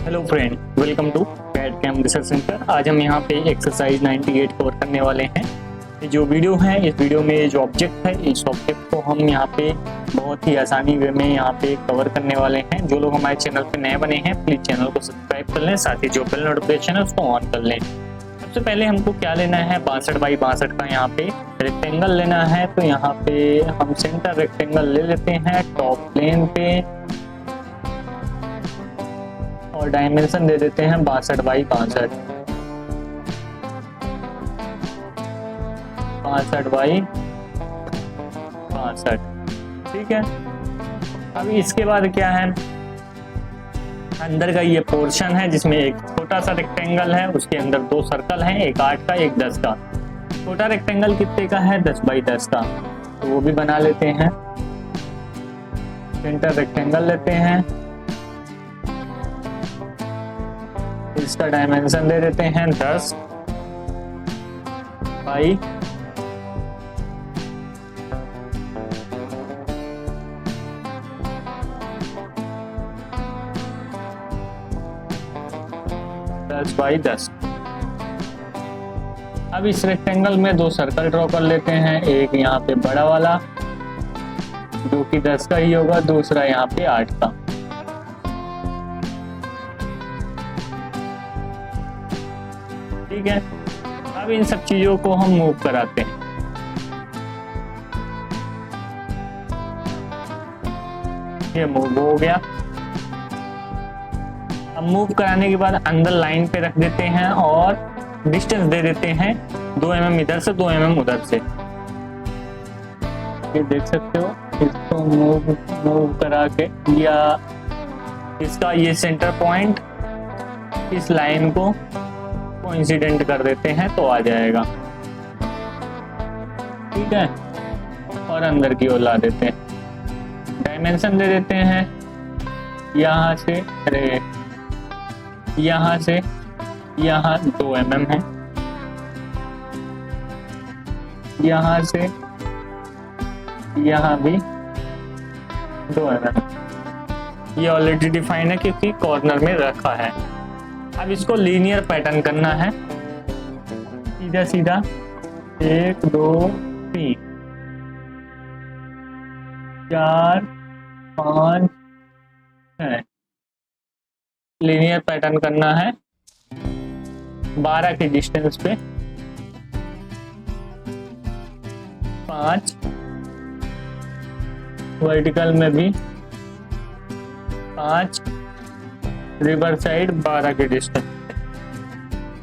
Hello friend, welcome to CAD CAM research centre. आज हम यहाँ पे एक्सरसाइज 98 कवर करने वाले हैं। ये जो वीडियो है, इस वीडियो में जो ऑब्जेक्ट है, इस ऑब्जेक्ट को हम यहाँ पे बहुत ही आसानी वे में यहाँ पे कवर करने वाले हैं। जो लोग हमारे चैनल पे नए बने हैं, प्लीज चैनल को सब्सक्राइब कर लें, साथ ही जो बेल नोटिफिकेशन है उसको ऑन कर लें। सबसे पहले हमको क्या लेना है, 62 बाई 62 का यहाँ पे रेक्टेंगल लेना है। तो यहाँ पे हम सेंटर रेक्टेंगल ले लेते हैं टॉप प्लेन पे और डायमेंशन दे देते हैं 62 बाई 62, 62 बाई 62। ठीक है, अभी इसके बाद क्या है, अंदर का ये पोर्शन है जिसमें एक छोटा सा रेक्टेंगल है, उसके अंदर दो सर्कल हैं, एक 8 का एक 10 का। छोटा रेक्टेंगल कितने का है, 10 बाई 10 का, तो वो भी बना लेते हैं। सेंटर रेक्टेंगल लेते हैं, इसका डायमेंशन दे देते हैं 10 बाई 10 बाई 10। अब इस रेक्टेंगल में दो सर्कल ड्रॉ कर लेते हैं, एक यहाँ पे बड़ा वाला जो कि 10 का ही होगा, दूसरा यहाँ पे 8 का। ठीक है, अब इन सब चीजों को हम मूव कराते हैं। ये मूव हो गया। अब मूव कराने के बाद अंदर लाइन पे रख देते हैं और डिस्टेंस दे देते हैं 2 mm इधर से, 2 mm उधर से। ये देख सकते हो, इसको मूव करा के या इसका ये सेंटर पॉइंट इस लाइन को कोइंसिडेंट कर देते हैं तो आ जाएगा। ठीक है, और अंदर की ओर ला देते हैं। डायमेंशन दे देते हैं यहाँ से, अरे यहाँ से यहाँ 2 mm है, यहाँ से यहाँ भी 2 mm। ये ऑलरेडी डिफाइन है क्योंकि कॉर्नर में रखा है। अब इसको लीनियर पैटर्न करना है, सीधा सीधा 1 2 3 4 5 6 लीनियर पैटर्न करना है 12 के डिस्टेंस पे। 5 वर्टिकल में भी 5 रिवर साइड 12 के डिस्टेंस।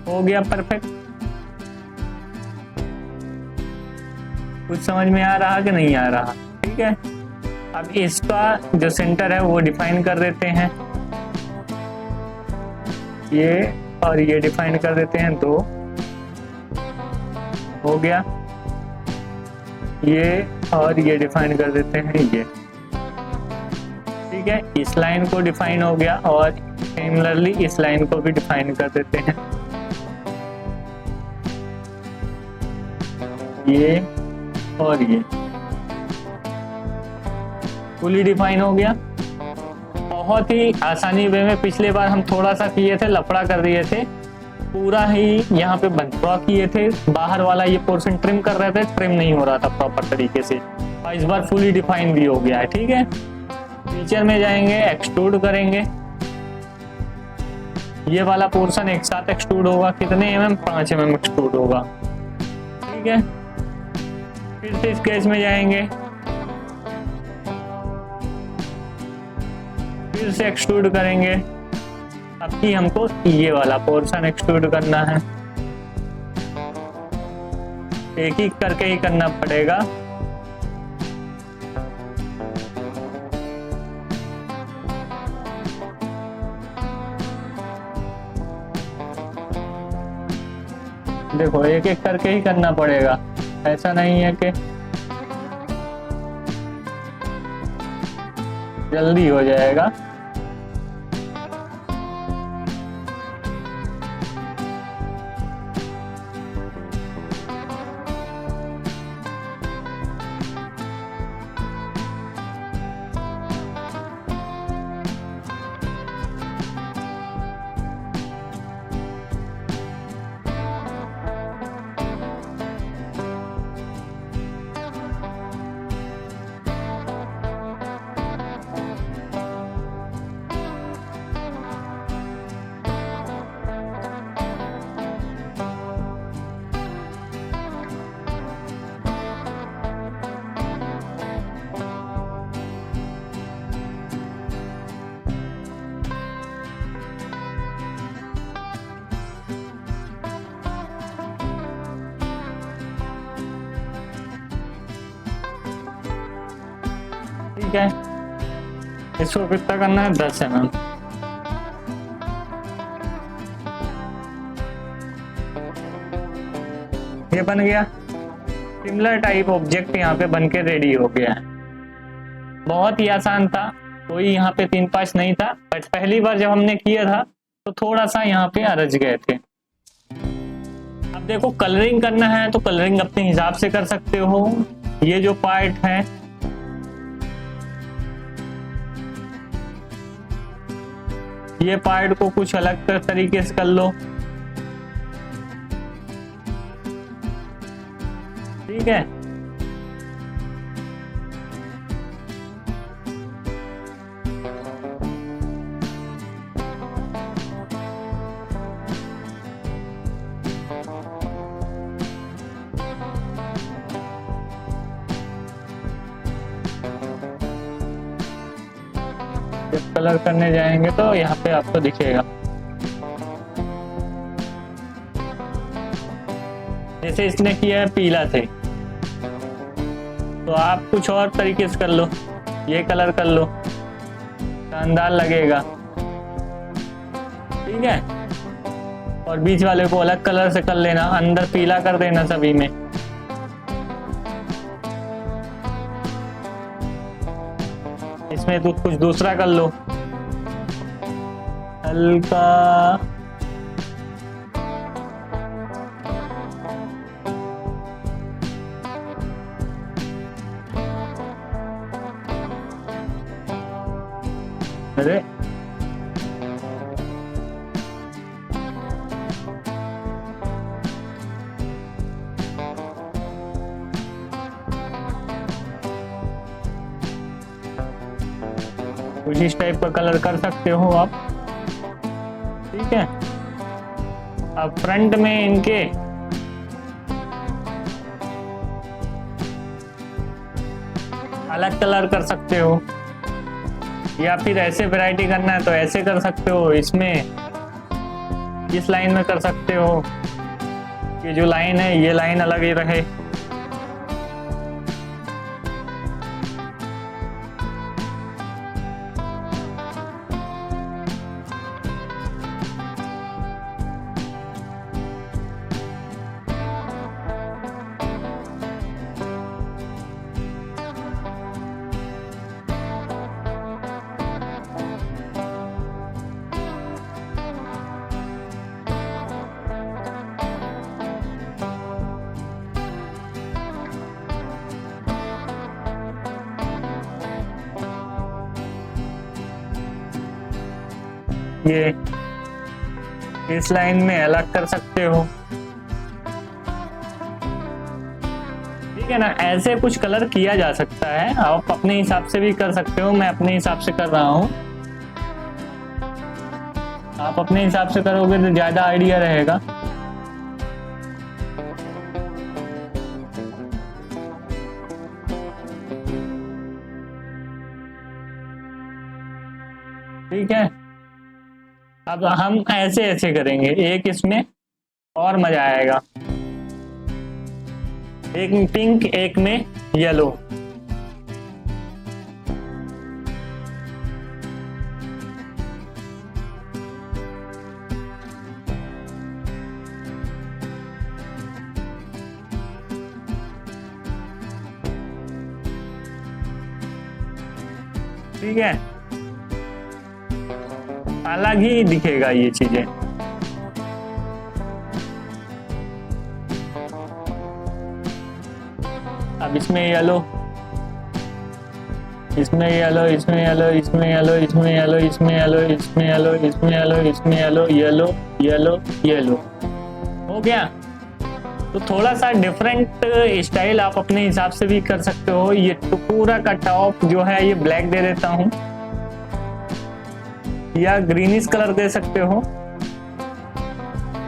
हो गया परफेक्ट। कुछ समझ में आ रहा कि नहीं आ रहा? ठीक है, अब इसका जो सेंटर है वो डिफाइन कर देते हैं, ये और ये डिफाइन कर देते हैं 2। हो गया, ये और ये डिफाइन कर देते हैं ये। ठीक है, इस लाइन को डिफाइन हो गया और सिमिलरली इस लाइन को भी डिफाइन कर देते हैं, ये और ये फुली डिफाइन हो गया। बहुत ही आसानी वे में पिछले बार हम थोड़ा सा किए थे, लफड़ा कर दिए थे, पूरा ही यहाँ पे ड्रॉ किए थे, बाहर वाला ये पोर्शन ट्रिम कर रहे थे, ट्रिम नहीं हो रहा था प्रॉपर तरीके से, और इस बार फुली डिफाइन भी हो गया है। ठीक है, फीचर में जाएंगे, एक्सट्रूड करेंगे, ये वाला पोर्शन एक साथ एक्सट्रूड होगा, कितने mm, 5 mm एक्सट्रूड होगा। ठीक है, फिर से स्केच में जाएंगे, फिर से एक्सट्रूड करेंगे। अब की हमको ये वाला पोर्शन एक्सट्रूड करना है, एक एक करके ही करना पड़ेगा। देखो, एक एक करके ही करना पड़ेगा, ऐसा नहीं है कि जल्दी हो जाएगा। ठीक है, इसको कितना करना है, 10 mm। ये बन गया। सिमिलर टाइप ऑब्जेक्ट यहाँ पे बन के रेडी हो गया है। बहुत ही आसान था, कोई यहाँ पे 3 5 नहीं था, बट पहली बार जब हमने किया था तो थोड़ा सा यहाँ पे अरझ गए थे। अब देखो कलरिंग करना है तो कलरिंग अपने हिसाब से कर सकते हो। ये जो पार्ट है ये पार्ट को कुछ अलग तरीके से कर लो, ठीक है। जब कलर करने जाएंगे तो यहाँ पे आपको दिखेगा। जैसे इसने किया है पीला से, तो आप कुछ और तरीके से कर लो, ये कलर कर लो, शानदार लगेगा, ठीक है। और बीच वाले को अलग कलर से कर लेना, अंदर पीला कर देना सभी में। इसमें तो कुछ दूसरा कर लो, हल्का अरे कुछ इस टाइप का कलर कर सकते हो आप, ठीक है। अब फ्रंट में इनके अलग कलर कर सकते हो, या फिर ऐसे वैरायटी करना है तो ऐसे कर सकते हो। इसमें इस लाइन में कर सकते हो, ये जो लाइन है ये लाइन अलग ही रहे, ये इस लाइन में अलग कर सकते हो, ठीक है ना। ऐसे कुछ कलर किया जा सकता है, आप अपने हिसाब से भी कर सकते हो। मैं अपने हिसाब से कर रहा हूँ, आप अपने हिसाब से करोगे तो ज्यादा आइडिया रहेगा। ठीक है, अब हम ऐसे ऐसे करेंगे, एक इसमें और मजा आएगा, एक में पिंक एक में येलो। ठीक है, अलग ही दिखेगा ये चीजें। अब इसमें येलो, इसमें येलो, इसमें येलो, इसमें येलो, इसमें येलो, इसमें येलो, इसमें येलो, इसमें येलो, इसमें येलो, येलो येलो येलो, हो गया। तो थोड़ा सा डिफरेंट स्टाइल आप अपने हिसाब से भी कर सकते हो। ये तो पूरा का टॉप जो है ये ब्लैक दे देता हूं, या ग्रीनिश कलर दे सकते हो,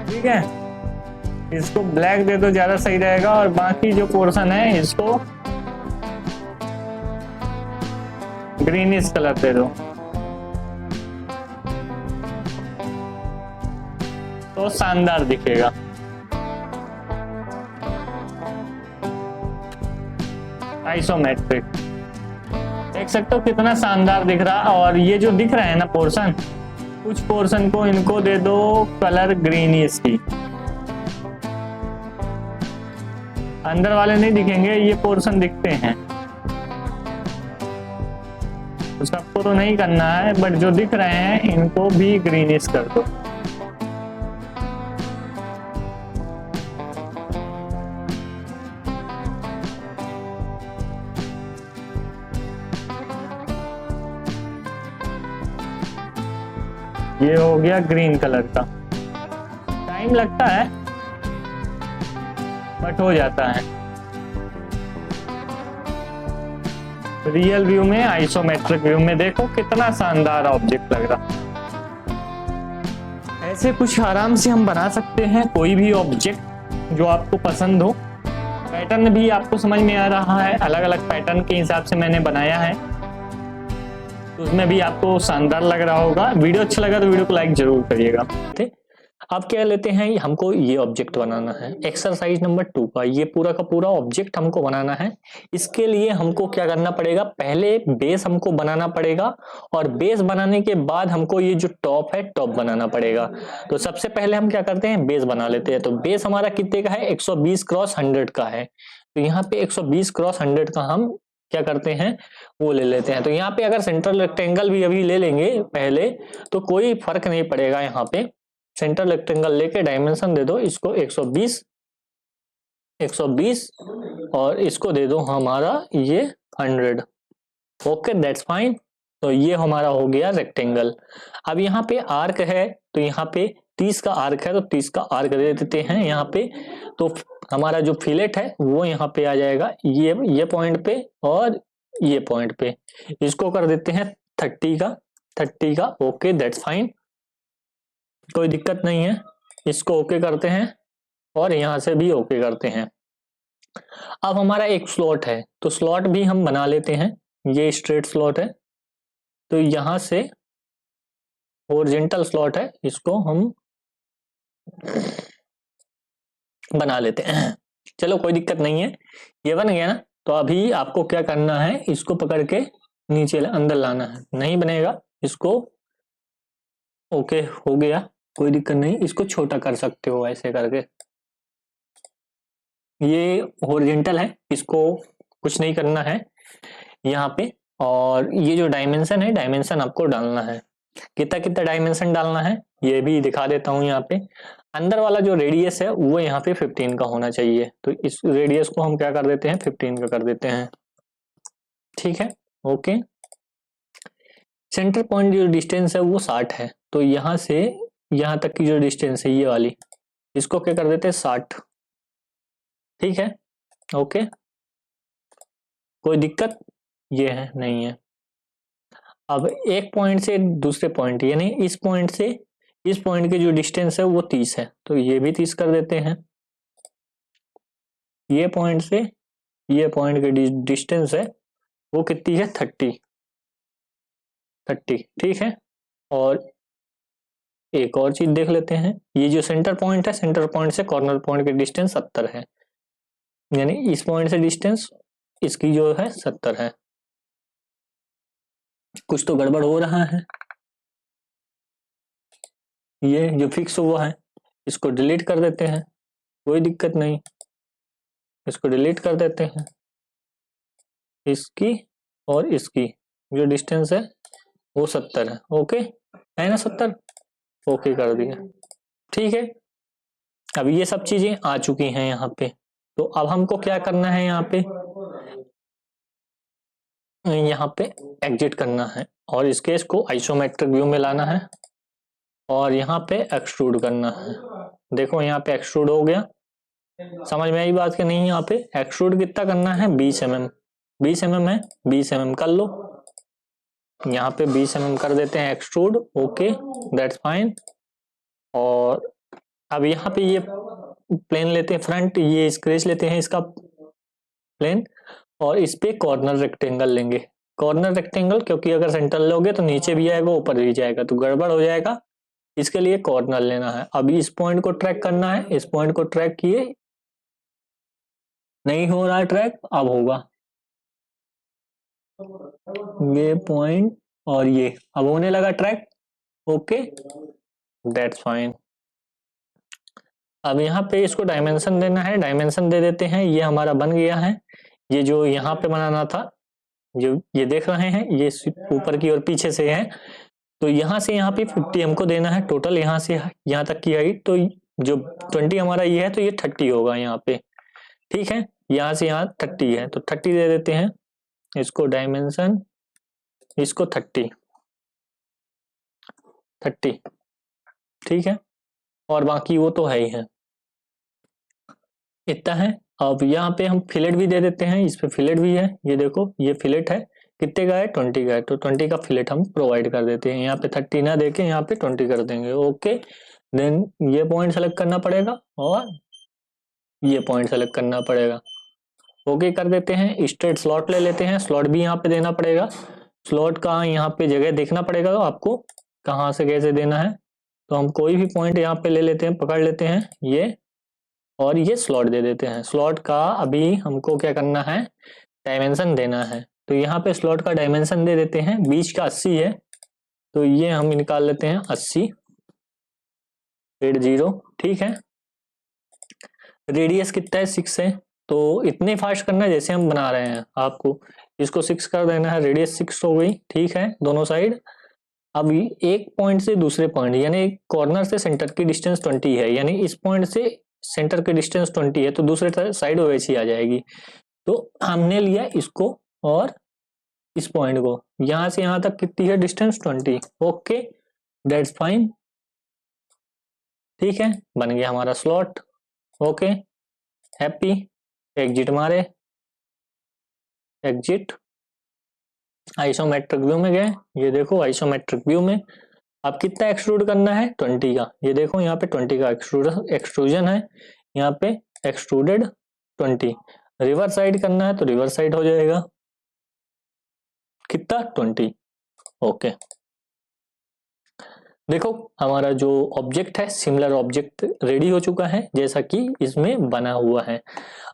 ठीक है। इसको ब्लैक दे दो, ज्यादा सही रहेगा। और बाकी जो पोर्शन है इसको ग्रीनिश कलर दे दो, तो शानदार दिखेगा। आइसोमेट्रिक देख सकते हो कितना शानदार दिख रहा। और ये जो दिख रहा है ना पोर्शन, कुछ पोर्शन को इनको दे दो कलर ग्रीनिश की, अंदर वाले नहीं दिखेंगे, ये पोर्शन दिखते हैं। तो सबको तो नहीं करना है, बट जो दिख रहे हैं इनको भी ग्रीनिश कर दो। ये हो गया ग्रीन कलर का। टाइम लगता है बट हो जाता है। रियल व्यू में, आइसोमेट्रिक व्यू में देखो कितना शानदार ऑब्जेक्ट लग रहा। ऐसे कुछ आराम से हम बना सकते हैं कोई भी ऑब्जेक्ट जो आपको पसंद हो। पैटर्न भी आपको समझ में आ रहा है, अलग अलग पैटर्न के हिसाब से मैंने बनाया है, तो उसमें भी आपको शानदार लग रहा होगा। वीडियो अच्छा लगा तो वीडियो को लाइक जरूर करिएगा। अब क्या लेते हैं, हमको ये ऑब्जेक्ट बनाना है एक्सरसाइज नंबर 2 का। ये पूरा का पूरा ऑब्जेक्ट हमको बनाना है। इसके लिए हमको क्या करना पड़ेगा, पहले बेस हमको बनाना पड़ेगा, और बेस बनाने के बाद हमको ये जो टॉप है टॉप बनाना पड़ेगा। तो सबसे पहले हम क्या करते हैं, बेस बना लेते हैं। तो बेस हमारा कितने का है, 120 क्रॉस 100 का है। तो यहाँ पे 120 क्रॉस 100 का हम क्या करते हैं, वो ले लेते हैं। तो यहाँ पे अगर सेंट्रल रेक्टेंगल भी अभी ले लेंगे पहले तो कोई फर्क नहीं पड़ेगा। यहाँ पे सेंट्रल रेक्टेंगल लेके डायमेंशन दे दो इसको 120 और इसको दे दो हमारा ये 100। Okay, that's fine. तो ये हमारा हो गया रेक्टेंगल। अब यहाँ पे आर्क है, तो यहाँ पे 30 का आर्क है, तो 30 का आर्क दे देते हैं यहाँ पे। तो हमारा जो फिलेट है वो यहाँ पे आ जाएगा, ये पॉइंट पे और ये पॉइंट पे। इसको कर देते हैं 30 का। ओके, दैट्स फाइन, कोई दिक्कत नहीं है। इसको ओके करते हैं और यहाँ से भी ओके करते हैं। अब हमारा एक स्लॉट है, तो स्लॉट भी हम बना लेते हैं। ये स्ट्रेट स्लॉट है, तो यहाँ से हॉरिजॉन्टल स्लॉट है, इसको हम बना लेते हैं। चलो कोई दिक्कत नहीं है, ये बन गया ना। तो अभी आपको क्या करना है, इसको पकड़ के नीचे अंदर लाना है। नहीं बनेगा, इसको ओके हो गया, कोई दिक्कत नहीं। इसको छोटा कर सकते हो ऐसे करके। ये हॉरिजॉन्टल है, इसको कुछ नहीं करना है यहाँ पे। और ये जो डायमेंशन है, डायमेंशन आपको डालना है। कितना कितना डायमेंशन डालना है ये भी दिखा देता हूँ। यहाँ पे अंदर वाला जो रेडियस है वो यहाँ पे 15 का होना चाहिए। तो इस रेडियस को हम क्या कर देते हैं, 15 का कर देते हैं। ठीक है, ओके। सेंटर पॉइंट जो डिस्टेंस है वो 60 है। तो यहाँ से यहाँ तक की जो डिस्टेंस है ये वाली, इसको क्या कर देते हैं 60। ठीक है, ओके, कोई दिक्कत ये है नहीं है। अब एक पॉइंट से दूसरे पॉइंट, यानी इस पॉइंट से इस पॉइंट की जो डिस्टेंस है वो 30 है, तो ये भी 30 कर देते हैं। ये पॉइंट से ये पॉइंट की डिस्टेंस है वो कितनी है, 30। ठीक है। और एक और चीज देख लेते हैं, ये जो सेंटर पॉइंट है, सेंटर पॉइंट से कॉर्नर पॉइंट की डिस्टेंस 70 है, यानी इस पॉइंट से डिस्टेंस इसकी जो है 70 है। कुछ तो गड़बड़ हो रहा है। ये जो फिक्स हुआ है इसको डिलीट कर देते हैं, कोई दिक्कत नहीं। इसको डिलीट कर देते हैं, इसकी और इसकी जो डिस्टेंस है वो 70 है। ओके है ना, 70। ओके कर दिया, ठीक है। अब ये सब चीजें आ चुकी हैं यहाँ पे। तो अब हमको क्या करना है, यहाँ पे एग्जिट करना है और इस केस को आइसोमेट्रिक व्यू में लाना है और यहाँ पे एक्सट्रूड करना है। देखो यहाँ पे एक्सट्रूड हो गया। समझ में आई बात कि नहीं? यहाँ पे एक्सट्रूड कितना करना है, 20 mm। 20 mm है, 20 mm कर लो। यहाँ पे 20 mm कर देते हैं एक्सट्रूड। Okay that's fine. और अब यहाँ पे ये प्लेन लेते हैं फ्रंट, ये स्क्रेच लेते हैं इसका प्लेन और इस पे कॉर्नर रेक्टेंगल लेंगे। कॉर्नर रेक्टेंगल क्योंकि अगर सेंटर लोगे तो नीचे भी आएगा ऊपर भी जाएगा तो गड़बड़ हो जाएगा, इसके लिए कॉर्नर लेना है। अभी इस पॉइंट को ट्रैक करना है, इस पॉइंट को ट्रैक किए, नहीं हो रहा है ट्रैक, अब होगा। ये पॉइंट और ये अब होने लगा ट्रैक। Okay, that's fine. अब यहाँ पे इसको डायमेंशन देना है, डायमेंशन दे देते हैं। ये हमारा बन गया है। ये जो यहाँ पे बनाना था, जो ये देख रहे हैं, ये ऊपर की और पीछे से है, तो यहाँ से यहाँ पे 50 हमको देना है टोटल, यहाँ से यहाँ तक की हाइट। तो जो 20 हमारा ये है, तो ये 30 होगा यहाँ पे। ठीक है, यहाँ से यहाँ 30 है, तो 30 दे देते हैं इसको डायमेंशन, इसको 30। ठीक है, और बाकी वो तो है ही है, इतना है। अब यहाँ पे हम फिलेट भी दे देते हैं, इस पे फिलेट भी है, ये देखो ये फिलेट है, कितने का है 20 का है, तो 20 का फिलेट हम प्रोवाइड कर देते हैं। यहाँ पे 30 ना देके यहाँ पे 20 कर देंगे। ओके, देन ये पॉइंट सेलेक्ट करना पड़ेगा और ये पॉइंट सेलेक्ट करना पड़ेगा। ओके कर देते हैं। स्ट्रेट स्लॉट ले लेते हैं, स्लॉट भी यहाँ पे देना पड़ेगा। स्लॉट का यहाँ पे जगह देखना पड़ेगा आपको, कहाँ से कैसे देना है। तो हम कोई भी पॉइंट यहाँ पे ले लेते हैं, पकड़ लेते हैं ये, और ये स्लॉट दे देते हैं। स्लॉट का अभी हमको क्या करना है, डायमेंशन देना है। तो यहाँ पे स्लॉट का डायमेंशन दे देते हैं, बीच का 80 है, तो ये हम निकाल लेते हैं 80 80। ठीक है, रेडियस कितना है 6 है, तो इतने फास्ट करना है जैसे हम बना रहे हैं आपको। इसको 6 कर देना है, रेडियस 6 हो गई। ठीक है, दोनों साइड। अब एक पॉइंट से दूसरे पॉइंट, यानी कॉर्नर से सेंटर की डिस्टेंस 20 है, यानी इस पॉइंट से सेंटर की डिस्टेंस 20 है, तो दूसरे साइड वैसी आ जाएगी। तो हमने लिया इसको और इस पॉइंट को, यहां से यहां तक कितनी है डिस्टेंस 20। Okay, that's fine. ठीक है, बन गया हमारा स्लॉट। Okay, happy. एग्जिट मारे, एग्जिट, आइसोमेट्रिक व्यू में गए। ये देखो आइसोमेट्रिक व्यू में अब कितना एक्सट्रूड करना है 20 का। ये देखो यहाँ पे 20 का एक्सट्रूजन है, यहाँ पे एक्सट्रूडेड 20। रिवर्स साइड करना है तो रिवर्स साइड हो जाएगा, कितना 20। ओके, देखो हमारा जो ऑब्जेक्ट है, सिमिलर ऑब्जेक्ट रेडी हो चुका है जैसा कि इसमें बना हुआ है।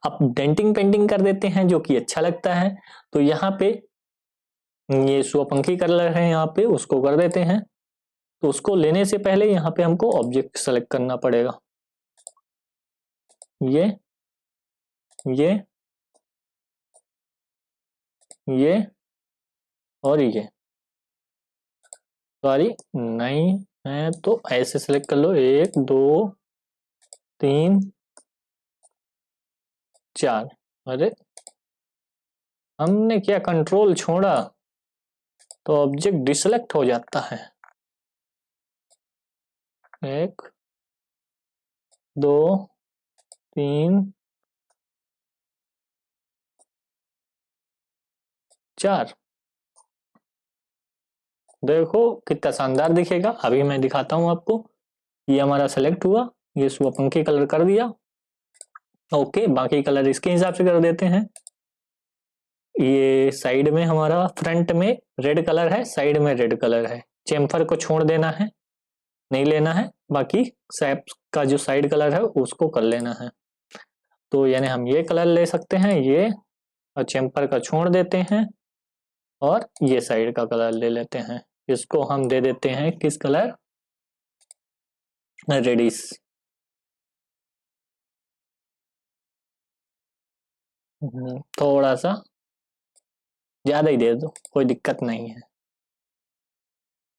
अब डेंटिंग पेंटिंग कर देते हैं, जो कि अच्छा लगता है। तो यहाँ पे ये स्वपंखी कलर है, यहाँ पे उसको कर देते हैं। तो उसको लेने से पहले यहाँ पे हमको ऑब्जेक्ट सेलेक्ट करना पड़ेगा, ये और ये, सॉरी नहीं है तो ऐसे सेलेक्ट कर लो, 1 2 3 4। अरे हमने क्या कंट्रोल छोड़ा, तो ऑब्जेक्ट डिसेलेक्ट हो जाता है। 1 2 3 4। देखो कितना शानदार दिखेगा। अभी मैं दिखाता हूं आपको। ये हमारा सेलेक्ट हुआ, ये स्वपंखी कलर कर दिया। ओके, बाकी कलर इसके हिसाब से कर देते हैं। ये साइड में हमारा फ्रंट में रेड कलर है, साइड में रेड कलर है। चेम्फर को छोड़ देना है, नहीं लेना है। बाकी सैप का जो साइड कलर है उसको कर लेना है। तो यानी हम ये कलर ले सकते हैं, ये, और चेम्पर का छोड़ देते हैं, और ये साइड का कलर ले लेते हैं। इसको हम दे देते हैं किस कलर, रेडिश। थोड़ा सा ज्यादा ही दे दो, कोई दिक्कत नहीं है।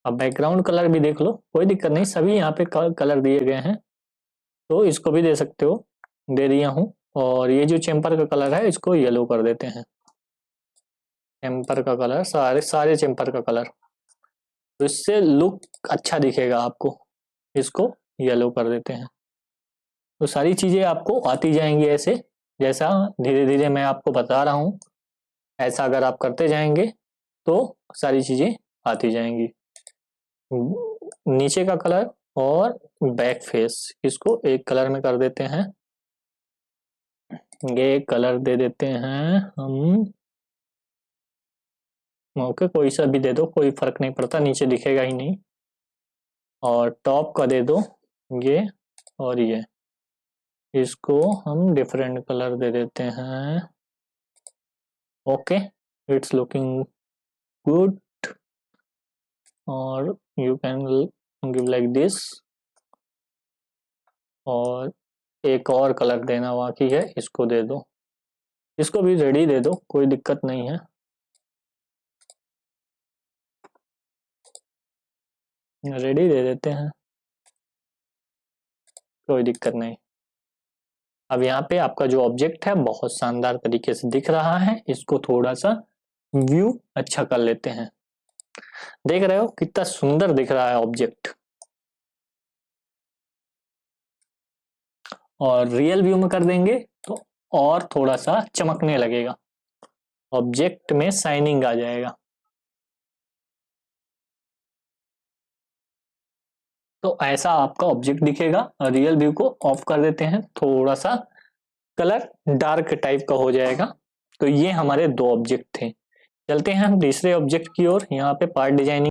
अब बैकग्राउंड कलर भी देख लो, कोई दिक्कत नहीं, सभी यहाँ पे कलर दिए गए हैं, तो इसको भी दे सकते हो, दे दिया हूँ। और ये जो चेम्पर का कलर है इसको येलो कर देते हैं। चेम्पर का कलर, सारे चेम्पर का कलर, तो इससे लुक अच्छा दिखेगा आपको। इसको येलो कर देते हैं। तो सारी चीजें आपको आती जाएंगी ऐसे, जैसा धीरे धीरे मैं आपको बता रहा हूँ, ऐसा अगर आप करते जाएंगे तो सारी चीजें आती जाएंगी। नीचे का कलर और बैक फेस, इसको एक कलर में कर देते हैं। ये कलर दे देते हैं हम, ओके कोई सा भी दे दो, कोई फर्क नहीं पड़ता, नीचे दिखेगा ही नहीं। और टॉप का दे दो ये, और ये, इसको हम डिफरेंट कलर दे देते हैं। ओके, इट्स लुकिंग गुड, और you can give like this, और एक और कलर देना बाकी है, इसको दे दो, इसको भी रेडी दे दो, कोई दिक्कत नहीं है। रेडी दे देते हैं, कोई दिक्कत नहीं। अब यहाँ पे आपका जो ऑब्जेक्ट है बहुत शानदार तरीके से दिख रहा है, इसको थोड़ा सा व्यू अच्छा कर लेते हैं। देख रहे हो कितना सुंदर दिख रहा है ऑब्जेक्ट, और रियल व्यू में कर देंगे तो और थोड़ा सा चमकने लगेगा, ऑब्जेक्ट में शाइनिंग आ जाएगा। तो ऐसा आपका ऑब्जेक्ट दिखेगा। रियल व्यू को ऑफ कर देते हैं, थोड़ा सा कलर डार्क टाइप का हो जाएगा। तो ये हमारे दो ऑब्जेक्ट थे। चलते हैं हम तीसरे ऑब्जेक्ट की ओर। यहाँ पे पार्ट डिजाइनिंग